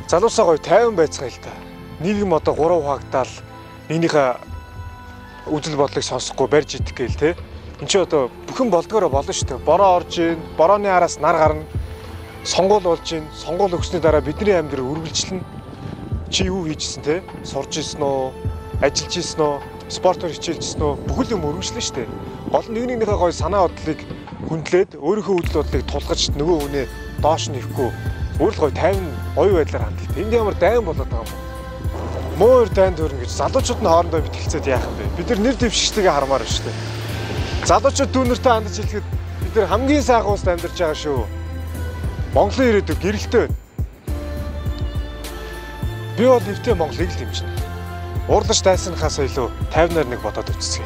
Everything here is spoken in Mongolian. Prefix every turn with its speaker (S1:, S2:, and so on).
S1: Залуусаа гоё тайван байцгаая л та. Нийгэм одоо 3 хаагдаал нэгнийхээ үзэл бодлыг сонсохгүй барьж идэх гээл те. Энд чи одоо бүхэн болдгоороо болно шүү дээ. Бороо орж ийн, борооны араас нар гарна. Сонгуул болж ийн, сонгуул өгснөний дараа бидний амьдрал үргэлжлэнэ. Чи юу хийжсэн те? Сурж ирсэн үү? Ажиллаж ирсэн үү? Спортоор хичээлж ирсэн үү? Бүхэл юм үргэлжлэнэ шүү дээ. Гол нь нэгнийхээ гоё санаа бодлыг хүндлээд өөрийнхөө үзэл бодлыг тулгаж нөгөө хүнээ доош нь ирэхгүй өөрөлд гоё тайван оюу байдлаар ханддаг. Энд ямар дайан болоод байгаа юм. Муур дайн төрнө гэж залуучууд нь хоорондоо битгэлцээд яах вэ? Бид нар нэр дэвшигчтэйгээ хармаар байна шүү дээ. Залуучууд дүүнэртэй хандаж хэлэхэд бид нар хамгийн сайхан улсад амьдарч байгаа шүү. Монголын ирээдүйг гэрэлтэй байна. Би бол эвтэй Монголыг л дэмжинэ. Уурлаж дайсанхаас илүү тайвнаар нэг бодоод үцгэе.